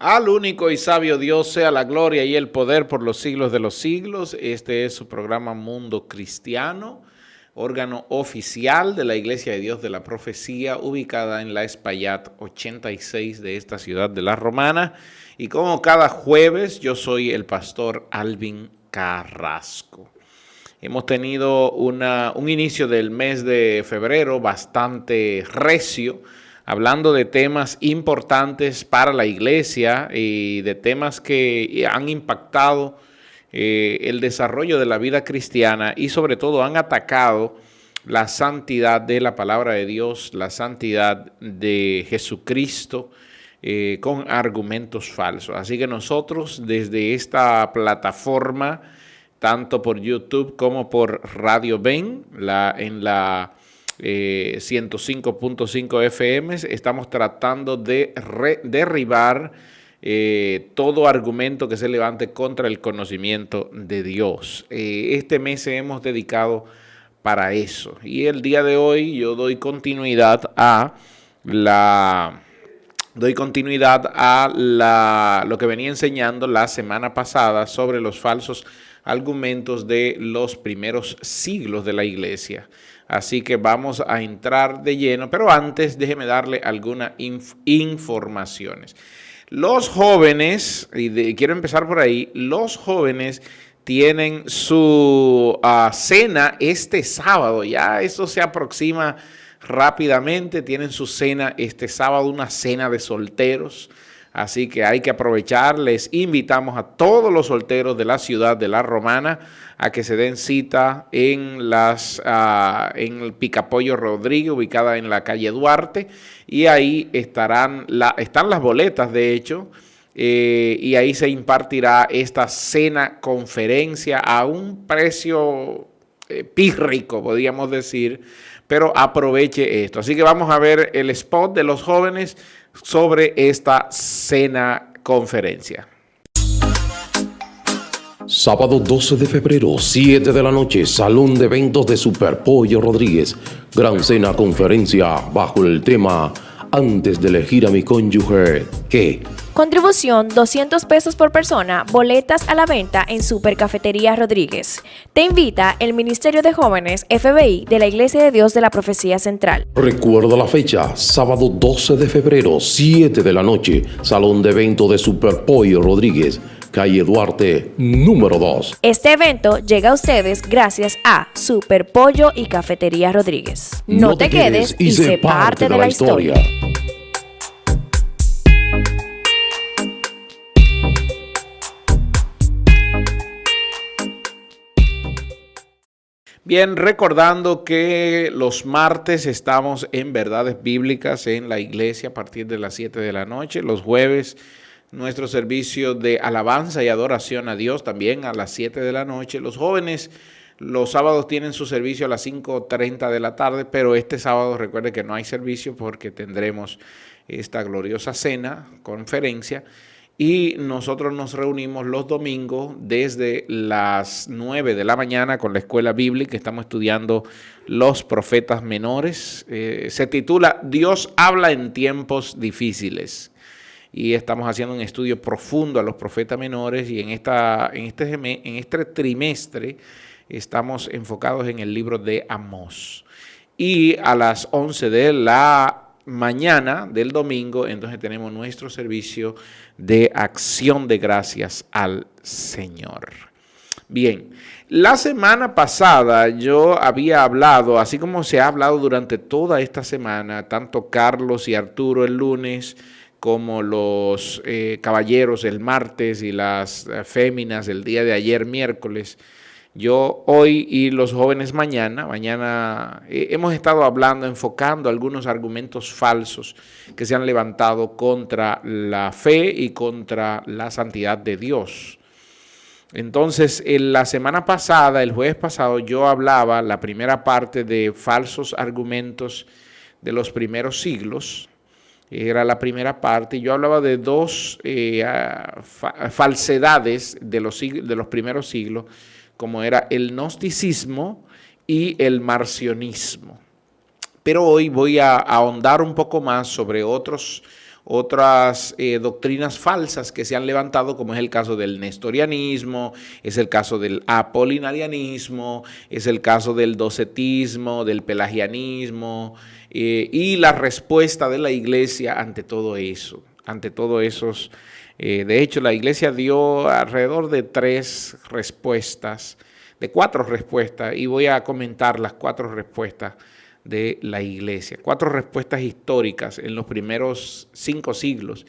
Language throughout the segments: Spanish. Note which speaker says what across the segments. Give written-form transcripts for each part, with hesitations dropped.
Speaker 1: Al único y sabio Dios sea la gloria y el poder por los siglos de los siglos. Este es su programa Mundo Cristiano, órgano oficial de la Iglesia de Dios de la Profecía, ubicada en la Espaillat 86 de esta ciudad de La Romana. Y como cada jueves, yo soy el pastor Alvin Carrasco. Hemos tenido un inicio del mes de febrero bastante recio, hablando de temas importantes para la iglesia y de temas que han impactado el desarrollo de la vida cristiana y sobre todo han atacado la santidad de la palabra de Dios, la santidad de Jesucristo, con argumentos falsos. Así que nosotros desde esta plataforma, tanto por YouTube como por Radio Ben, en la 105.5 FM, estamos tratando de derribar todo argumento que se levante contra el conocimiento de Dios. Este mes hemos dedicado para eso. Y el día de hoy yo doy continuidad a lo que venía enseñando la semana pasada sobre los falsos argumentos de los primeros siglos de la iglesia. Así que vamos a entrar de lleno, pero antes déjeme darle algunas informaciones. Los jóvenes, quiero empezar por ahí, los jóvenes tienen su cena este sábado, ya eso se aproxima rápidamente, tienen su cena este sábado, una cena de solteros. Así que hay que aprovechar. Les invitamos a todos los solteros de la ciudad de La Romana a que se den cita en el Picapollo Rodríguez, ubicada en la calle Duarte. Y ahí están las boletas, de hecho, y ahí se impartirá esta cena conferencia a un precio pírrico, podríamos decir, pero aproveche esto. Así que vamos a ver el spot de los jóvenes sobre esta cena conferencia.
Speaker 2: Sábado 12 de febrero, 7 de la noche, Salón de Eventos de Superpollo Rodríguez. Gran cena conferencia bajo el tema Antes de elegir a mi cónyuge, ¿qué?
Speaker 3: Contribución $200 por persona, boletas a la venta en Supercafetería Rodríguez. Te invita el Ministerio de Jóvenes FBI de la Iglesia de Dios de la Profecía Central.
Speaker 2: Recuerda la fecha, sábado 12 de febrero, 7 de la noche, Salón de Eventos de Superpollo Rodríguez, calle Duarte, número 2.
Speaker 3: Este evento llega a ustedes gracias a Superpollo y Cafetería Rodríguez. No te quedes y sé parte de la historia.
Speaker 1: Bien, recordando que los martes estamos en Verdades Bíblicas en la iglesia a partir de las 7 de la noche. Los jueves nuestro servicio de alabanza y adoración a Dios también a las 7 de la noche. Los jóvenes los sábados tienen su servicio a las 5:30 de la tarde, pero este sábado recuerde que no hay servicio porque tendremos esta gloriosa cena, conferencia. Y nosotros nos reunimos los domingos desde las 9 de la mañana con la escuela bíblica. Estamos estudiando los profetas menores. Se titula Dios habla en tiempos difíciles. Y estamos haciendo un estudio profundo a los profetas menores. Y en este trimestre estamos enfocados en el libro de Amós. Y a las 11 de la mañana del domingo, entonces tenemos nuestro servicio de acción de gracias al Señor. Bien, la semana pasada yo había hablado, así como se ha hablado durante toda esta semana, tanto Carlos y Arturo el lunes, como los caballeros el martes y las féminas el día de ayer miércoles. Yo hoy y los jóvenes mañana hemos estado hablando, enfocando algunos argumentos falsos que se han levantado contra la fe y contra la santidad de Dios. Entonces, la semana pasada, el jueves pasado, yo hablaba la primera parte de falsos argumentos de los primeros siglos. Era la primera parte. Yo hablaba de dos falsedades de los primeros siglos, como era el gnosticismo y el marcionismo. Pero hoy voy a ahondar un poco más sobre otros otras doctrinas falsas que se han levantado, como es el caso del nestorianismo, es el caso del apolinarianismo, es el caso del docetismo, del pelagianismo, y la respuesta de la iglesia ante todo eso, ante todos esos. De hecho, la iglesia dio alrededor de 4 respuestas, y voy a comentar las 4 respuestas de la iglesia. 4 respuestas históricas en los primeros 5 siglos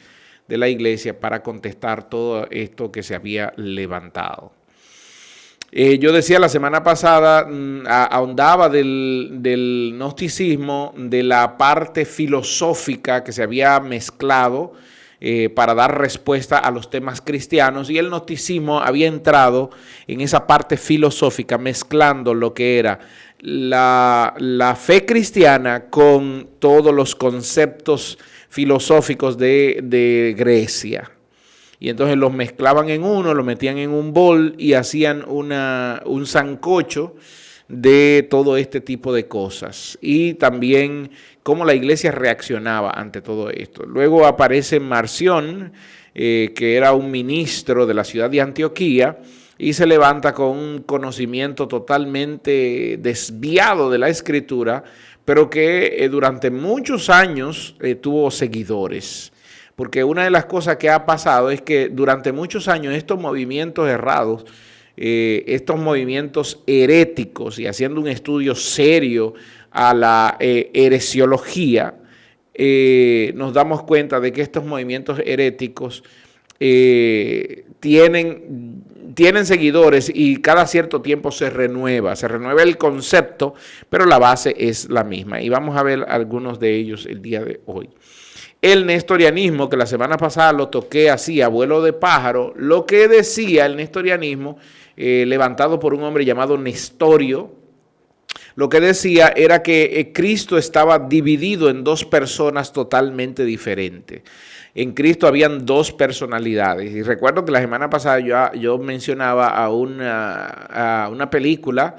Speaker 1: de la iglesia para contestar todo esto que se había levantado. Yo decía la semana pasada, ahondaba del gnosticismo, de la parte filosófica que se había mezclado para dar respuesta a los temas cristianos, y el gnosticismo había entrado en esa parte filosófica mezclando lo que era la fe cristiana con todos los conceptos filosóficos de Grecia. Y entonces los mezclaban en uno, lo metían en un bol y hacían un sancocho de todo este tipo de cosas. Y también cómo la iglesia reaccionaba ante todo esto. Luego aparece Marción, que era un ministro de la ciudad de Antioquía, y se levanta con un conocimiento totalmente desviado de la escritura, pero que durante muchos años tuvo seguidores. Porque una de las cosas que ha pasado es que durante muchos años estos movimientos errados, estos movimientos heréticos, y haciendo un estudio serio a la heresiología, nos damos cuenta de que estos movimientos heréticos tienen seguidores, y cada cierto tiempo se renueva el concepto, pero la base es la misma. Y vamos a ver algunos de ellos el día de hoy. El nestorianismo, que la semana pasada lo toqué así a vuelo de pájaro, lo que decía el nestorianismo, levantado por un hombre llamado Nestorio, lo que decía era que Cristo estaba dividido en 2 personas totalmente diferentes. En Cristo habían 2 personalidades. Y recuerdo que la semana pasada yo mencionaba a una película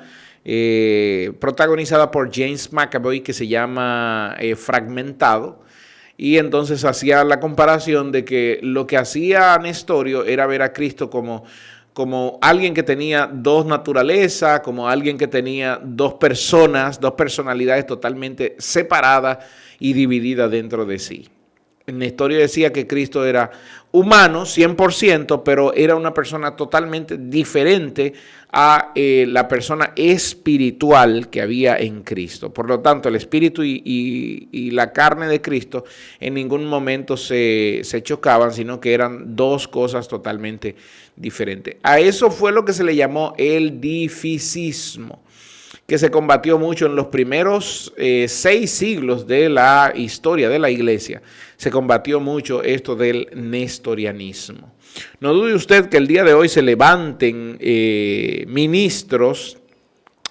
Speaker 1: protagonizada por James McAvoy que se llama Fragmentado. Y entonces hacía la comparación de que lo que hacía Nestorio era ver a Cristo como alguien que tenía 2 naturalezas, como alguien que tenía 2 personas, 2 personalidades totalmente separadas y divididas dentro de sí. Nestorio decía que Cristo era humano 100%, pero era una persona totalmente diferente a la persona espiritual que había en Cristo. Por lo tanto, el espíritu y la carne de Cristo en ningún momento se chocaban, sino que eran 2 cosas totalmente diferentes. A eso fue lo que se le llamó el difisismo, que se combatió mucho en los primeros 6 siglos de la historia de la iglesia. Se combatió mucho esto del nestorianismo. No dude usted que el día de hoy se levanten ministros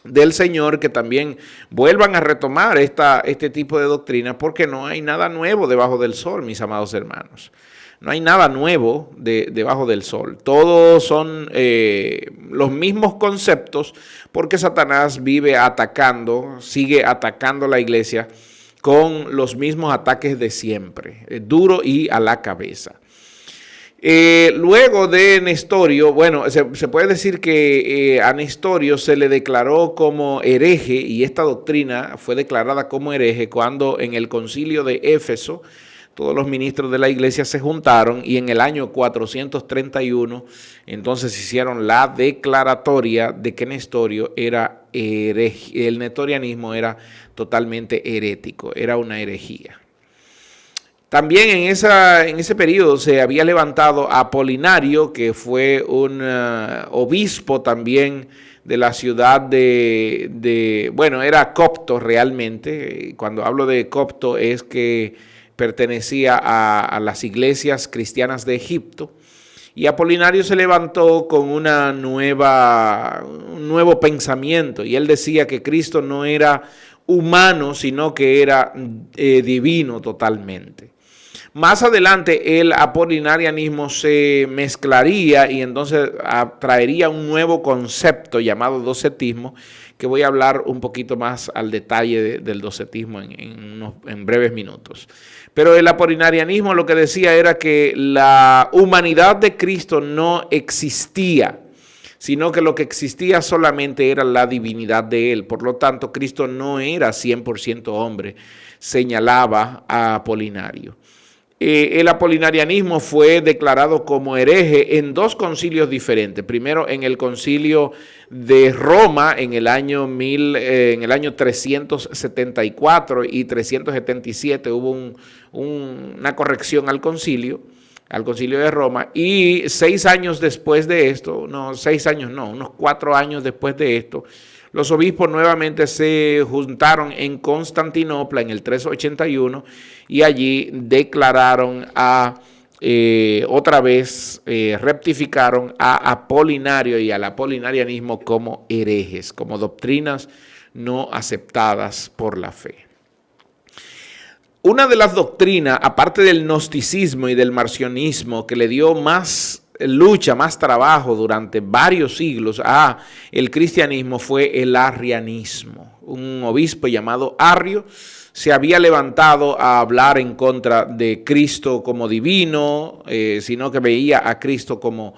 Speaker 1: del Señor que también vuelvan a retomar este tipo de doctrina, porque no hay nada nuevo debajo del sol, mis amados hermanos. No hay nada nuevo debajo del sol. Todos son los mismos conceptos, porque Satanás sigue atacando la iglesia con los mismos ataques de siempre, duro y a la cabeza. Luego de Nestorio, bueno, se puede decir que a Nestorio se le declaró como hereje, y esta doctrina fue declarada como hereje cuando en el concilio de Éfeso todos los ministros de la iglesia se juntaron, y en el año 431 entonces hicieron la declaratoria de que Nestorio era hereje. El nestorianismo era totalmente herético, era una herejía. También en ese periodo se había levantado Apolinario, que fue un obispo también de la ciudad bueno, era copto realmente. Cuando hablo de copto es que pertenecía a las iglesias cristianas de Egipto. Y Apolinario se levantó con un nuevo pensamiento, y él decía que Cristo no era humano, sino que era divino totalmente. Más adelante el apolinarianismo se mezclaría y entonces traería un nuevo concepto llamado docetismo, que voy a hablar un poquito más al detalle del docetismo en breves minutos. Pero el apolinarianismo lo que decía era que la humanidad de Cristo no existía, sino que lo que existía solamente era la divinidad de Él. Por lo tanto, Cristo no era 100% hombre, señalaba a Apolinario. El apolinarianismo fue declarado como hereje en dos concilios diferentes. Primero, en el concilio de Roma en el año 374 y 377 hubo una corrección al concilio de Roma, y 6 años después de esto, unos 4 años después de esto, los obispos nuevamente se juntaron en Constantinopla en el 381 y allí declararon otra vez rectificaron a Apolinario y al apolinarianismo como herejes, como doctrinas no aceptadas por la fe. Una de las doctrinas, aparte del gnosticismo y del marcionismo, que le dio más lucha, más trabajo durante varios siglos a el cristianismo, fue el arrianismo. Un obispo llamado Arrio se había levantado a hablar en contra de Cristo como divino, sino que veía a Cristo como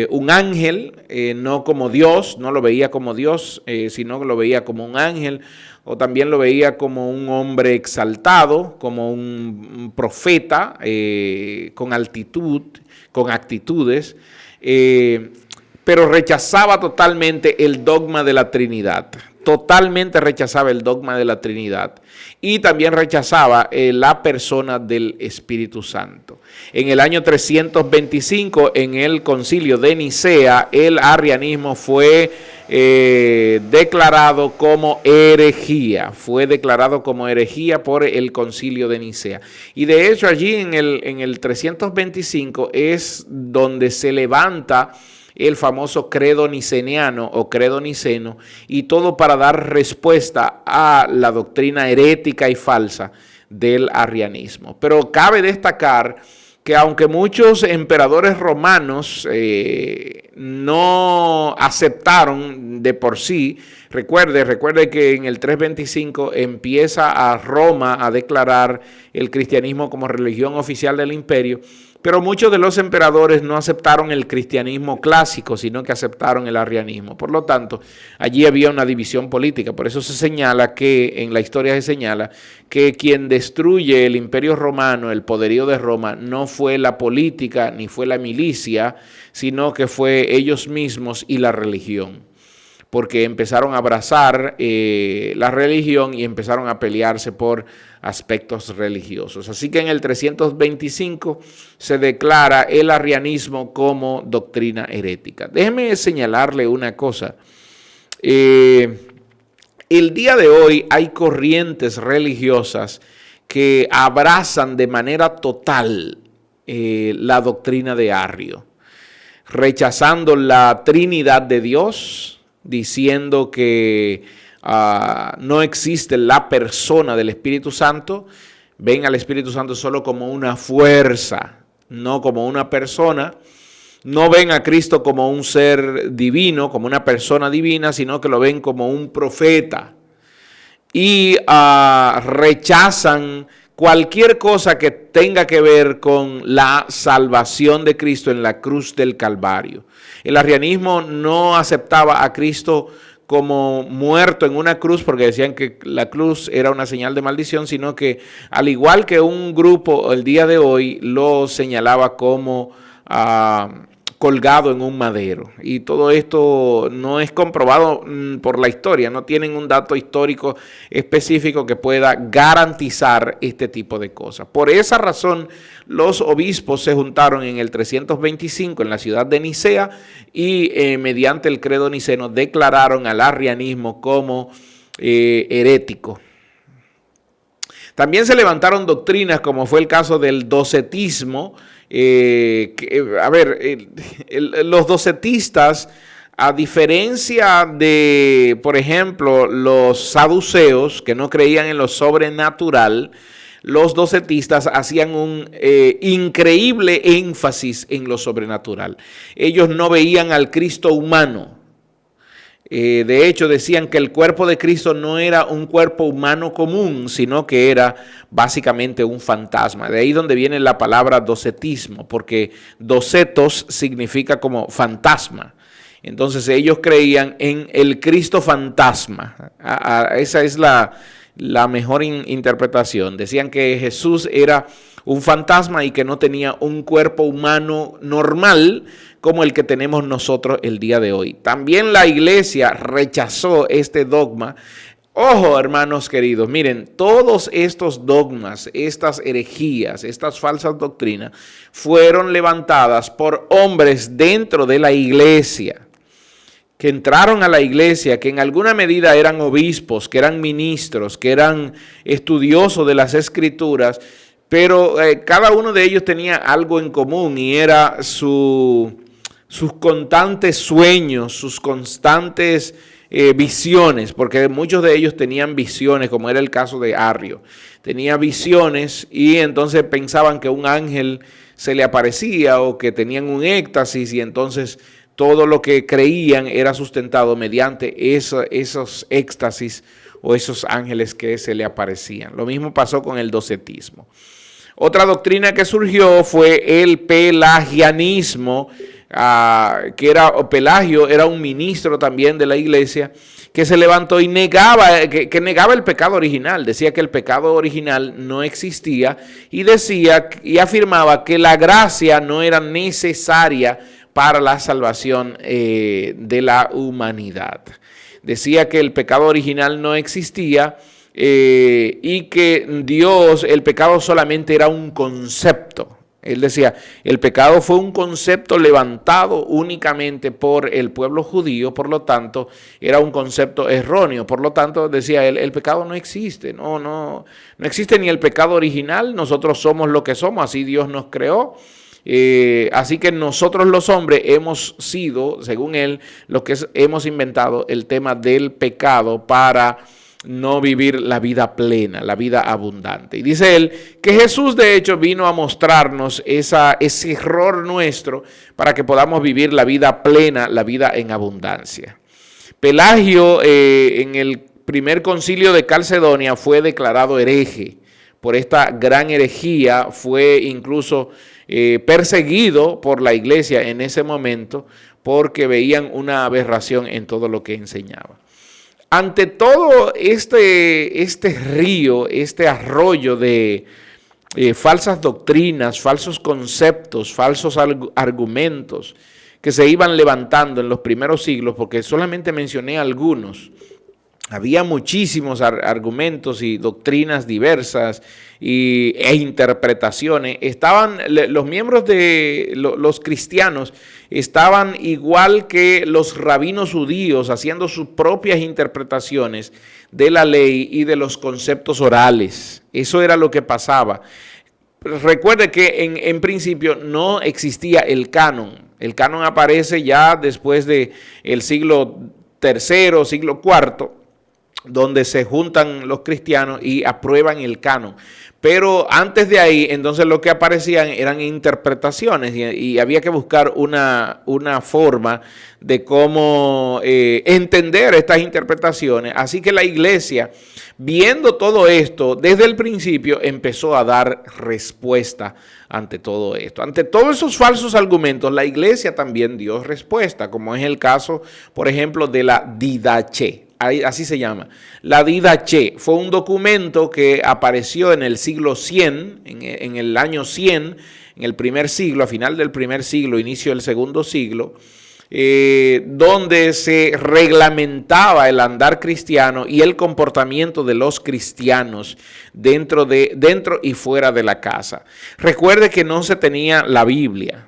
Speaker 1: un ángel, no como Dios, no lo veía como Dios, sino que lo veía como un ángel, o también lo veía como un hombre exaltado, como un profeta con altitud, con actitudes, pero rechazaba totalmente el dogma de la Trinidad. Totalmente rechazaba el dogma de la Trinidad y también rechazaba la persona del Espíritu Santo. En el año 325, en el concilio de Nicea, el arrianismo fue declarado como herejía. Fue declarado como herejía por el concilio de Nicea. Y de hecho allí en el 325 es donde se levanta el famoso credo niceniano o credo niceno, y todo para dar respuesta a la doctrina herética y falsa del arrianismo. Pero cabe destacar que aunque muchos emperadores romanos no aceptaron de por sí, recuerde que en el 325 empieza a Roma a declarar el cristianismo como religión oficial del imperio, pero muchos de los emperadores no aceptaron el cristianismo clásico, sino que aceptaron el arrianismo. Por lo tanto, allí había una división política. Por eso se señala que, en la historia se señala, que quien destruye el imperio romano, el poderío de Roma, no fue la política ni fue la milicia, sino que fue ellos mismos y la religión. Porque empezaron a abrazar la religión y empezaron a pelearse por aspectos religiosos. Así que en el 325 se declara el arrianismo como doctrina herética. Déjeme señalarle una cosa. El día de hoy hay corrientes religiosas que abrazan de manera total la doctrina de Arrio, rechazando la Trinidad de Dios, diciendo que no existe la persona del Espíritu Santo, ven al Espíritu Santo solo como una fuerza, no como una persona, no ven a Cristo como un ser divino, como una persona divina, sino que lo ven como un profeta, y rechazan cualquier cosa que tenga que ver con la salvación de Cristo en la cruz del Calvario. El arrianismo no aceptaba a Cristo como muerto en una cruz porque decían que la cruz era una señal de maldición, sino que al igual que un grupo el día de hoy lo señalaba como colgado en un madero. Y todo esto no es comprobado por la historia, no tienen un dato histórico específico que pueda garantizar este tipo de cosas. Por esa razón, los obispos se juntaron en el 325 en la ciudad de Nicea y mediante el credo niceno declararon al arrianismo como herético. También se levantaron doctrinas como fue el caso del docetismo. Los docetistas, a diferencia de, por ejemplo, los saduceos que no creían en lo sobrenatural, los docetistas hacían un increíble énfasis en lo sobrenatural. Ellos no veían al Cristo humano. De hecho, decían que el cuerpo de Cristo no era un cuerpo humano común, sino que era básicamente un fantasma. De ahí donde viene la palabra docetismo, porque docetos significa como fantasma. Entonces ellos creían en el Cristo fantasma. Esa es la mejor interpretación. Decían que Jesús era un fantasma y que no tenía un cuerpo humano normal como el que tenemos nosotros el día de hoy. También la iglesia rechazó este dogma. Ojo, hermanos queridos, miren, todos estos dogmas, estas herejías, estas falsas doctrinas fueron levantadas por hombres dentro de la iglesia, que entraron a la iglesia, que en alguna medida eran obispos, que eran ministros, que eran estudiosos de las escrituras, pero cada uno de ellos tenía algo en común y era sus constantes sueños, sus constantes visiones, porque muchos de ellos tenían visiones, como era el caso de Arrio. Tenía visiones y entonces pensaban que un ángel se le aparecía o que tenían un éxtasis y entonces todo lo que creían era sustentado mediante esos éxtasis o esos ángeles que se le aparecían. Lo mismo pasó con el docetismo. Otra doctrina que surgió fue el pelagianismo, Pelagio era un ministro también de la iglesia que se levantó y negaba, que negaba el pecado original. Decía que el pecado original no existía y decía y afirmaba que la gracia no era necesaria para la salvación de la humanidad. Decía que el pecado original no existía y que Dios, el pecado solamente era un concepto. Él decía, el pecado fue un concepto levantado únicamente por el pueblo judío, por lo tanto, era un concepto erróneo. Por lo tanto, decía él, el pecado no existe, no existe ni el pecado original, nosotros somos lo que somos, así Dios nos creó. Así que nosotros los hombres hemos sido, según él, los que hemos inventado el tema del pecado para no vivir la vida plena, la vida abundante. Y dice él que Jesús de hecho vino a mostrarnos ese error nuestro para que podamos vivir la vida plena, la vida en abundancia. Pelagio en el primer concilio de Calcedonia fue declarado hereje. Por esta gran herejía fue incluso perseguido por la iglesia en ese momento porque veían una aberración en todo lo que enseñaba. Ante todo este río, este arroyo de falsas doctrinas, falsos conceptos, falsos argumentos que se iban levantando en los primeros siglos, porque solamente mencioné algunos, había muchísimos argumentos y doctrinas diversas e interpretaciones. Estaban los miembros de los cristianos, estaban igual que los rabinos judíos haciendo sus propias interpretaciones de la ley y de los conceptos orales. Eso era lo que pasaba. Recuerde que en principio no existía el canon. El canon aparece ya después del siglo III, siglo IV, donde se juntan los cristianos y aprueban el canon. Pero antes de ahí, entonces lo que aparecían eran interpretaciones y había que buscar una forma de cómo entender estas interpretaciones. Así que la iglesia, viendo todo esto, desde el principio empezó a dar respuesta ante todo esto. Ante todos esos falsos argumentos, la iglesia también dio respuesta, como es el caso, por ejemplo, de la Didache. Así se llama. La Didache fue un documento que apareció en el siglo 100, en el año 100, en el primer siglo, a final del primer siglo, inicio del segundo siglo, donde se reglamentaba el andar cristiano y el comportamiento de los cristianos dentro y fuera de la casa. Recuerde que no se tenía la Biblia.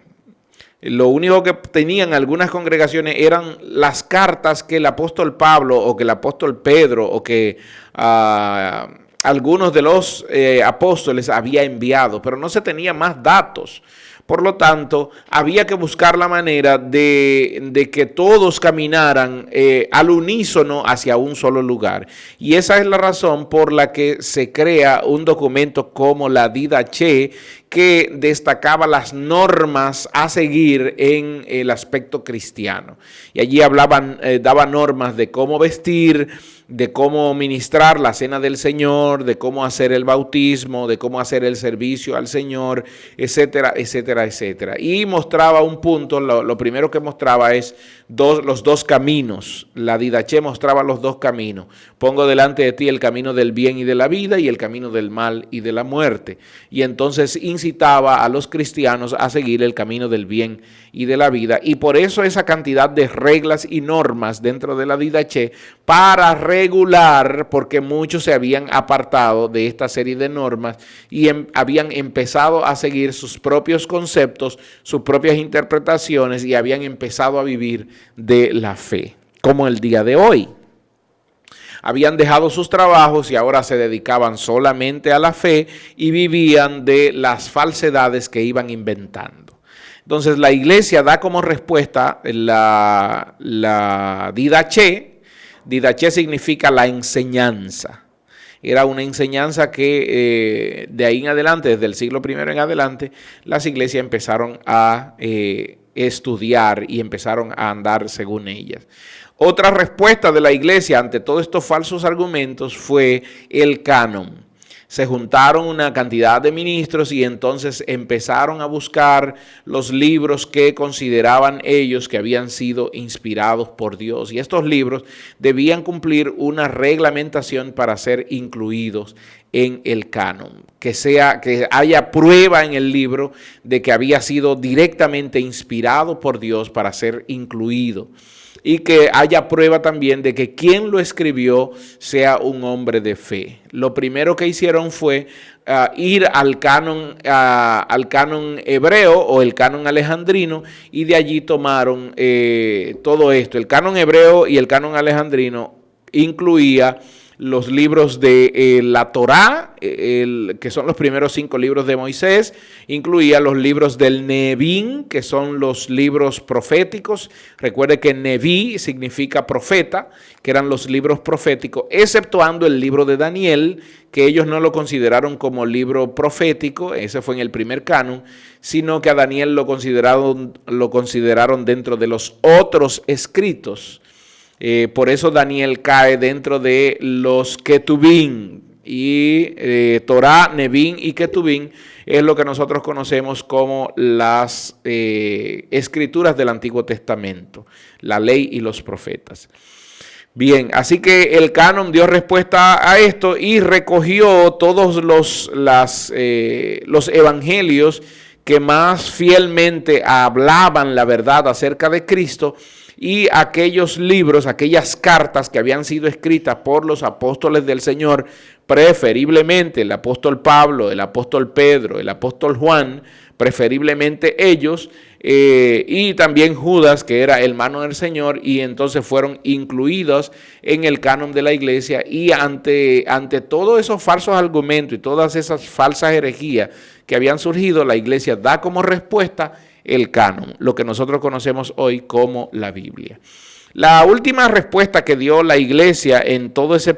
Speaker 1: Lo único que tenían algunas congregaciones eran las cartas que el apóstol Pablo o que el apóstol Pedro o que algunos de los apóstoles había enviado, pero no se tenía más datos. Por lo tanto, había que buscar la manera de que todos caminaran al unísono hacia un solo lugar. Y esa es la razón por la que se crea un documento como la Didache, que destacaba las normas a seguir en el aspecto cristiano. Y allí daba normas de cómo vestir, de cómo ministrar la cena del Señor, de cómo hacer el bautismo, de cómo hacer el servicio al Señor, etcétera, etcétera, etcétera. Y mostraba un punto, lo primero que mostraba es los dos caminos. La Didache mostraba los dos caminos. Pongo delante de ti el camino del bien y de la vida y el camino del mal y de la muerte. Y entonces incitaba a los cristianos a seguir el camino del bien y de la vida. Y por eso esa cantidad de reglas y normas dentro de la Didache para regular, porque muchos se habían apartado de esta serie de normas y habían empezado a seguir sus propios conceptos, sus propias interpretaciones y habían empezado a vivir de la fe, como el día de hoy. Habían dejado sus trabajos y ahora se dedicaban solamente a la fe y vivían de las falsedades que iban inventando. Entonces la iglesia da como respuesta la Didache. Didache significa la enseñanza. Era una enseñanza que de ahí en adelante, desde el siglo I en adelante, las iglesias empezaron a estudiar y empezaron a andar según ellas. Otra respuesta de la iglesia ante todos estos falsos argumentos fue el canon. Se juntaron una cantidad de ministros y entonces empezaron a buscar los libros que consideraban ellos que habían sido inspirados por Dios. Y estos libros debían cumplir una reglamentación para ser incluidos en el canon. Que haya prueba en el libro de que había sido directamente inspirado por Dios para ser incluido. Y que haya prueba también de que quien lo escribió sea un hombre de fe. Lo primero que hicieron fue ir al canon hebreo o el canon alejandrino y de allí tomaron todo esto. El canon hebreo y el canon alejandrino incluía los libros de la Torá, que son los primeros 5 libros de Moisés, incluía los libros del Nevín, que son los libros proféticos. Recuerde que Neví significa profeta, que eran los libros proféticos, exceptuando el libro de Daniel, que ellos no lo consideraron como libro profético, ese fue en el primer canon, sino que a Daniel lo consideraron dentro de los otros escritos. Por eso Daniel cae dentro de los Ketubín y Torá, Nevín y Ketubín es lo que nosotros conocemos como las escrituras del Antiguo Testamento, la ley y los profetas. Bien, así que el canon dio respuesta a esto y recogió todos los evangelios que más fielmente hablaban la verdad acerca de Cristo y aquellos libros, aquellas cartas que habían sido escritas por los apóstoles del Señor, preferiblemente el apóstol Pablo, el apóstol Pedro, el apóstol Juan, preferiblemente ellos, y también Judas, que era hermano del Señor, y entonces fueron incluidos en el canon de la iglesia. Y ante todos esos falsos argumentos y todas esas falsas herejías que habían surgido, la iglesia da como respuesta el canon, lo que nosotros conocemos hoy como la Biblia. La última respuesta que dio la iglesia en todo esos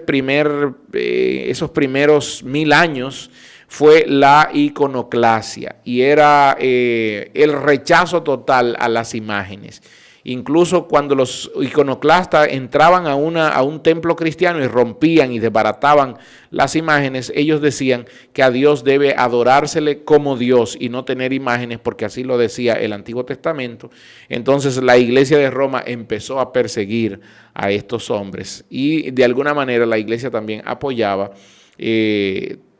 Speaker 1: primeros 1000 años fue la iconoclasia y era el rechazo total a las imágenes. Incluso cuando los iconoclastas entraban a un templo cristiano y rompían y desbarataban las imágenes, ellos decían que a Dios debe adorársele como Dios y no tener imágenes, porque así lo decía el Antiguo Testamento. Entonces la iglesia de Roma empezó a perseguir a estos hombres y de alguna manera la iglesia también apoyaba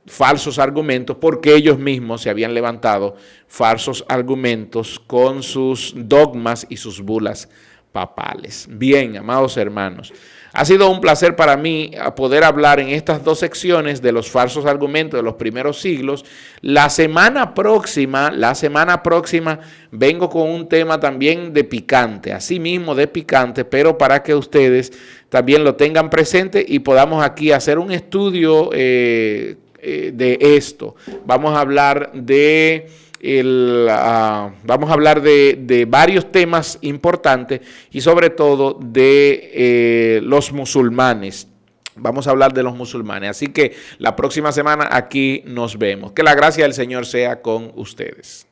Speaker 1: falsos argumentos, porque ellos mismos se habían levantado falsos argumentos con sus dogmas y sus bulas papales. Bien, amados hermanos, ha sido un placer para mí poder hablar en estas 2 secciones de los falsos argumentos de los primeros siglos. La semana próxima vengo con un tema también de picante, así mismo de picante, pero para que ustedes también lo tengan presente y podamos aquí hacer un estudio de esto. Vamos a hablar de vamos a hablar de varios temas importantes y sobre todo de los musulmanes. Vamos a hablar de los musulmanes. Así que la próxima semana aquí nos vemos. Que la gracia del Señor sea con ustedes.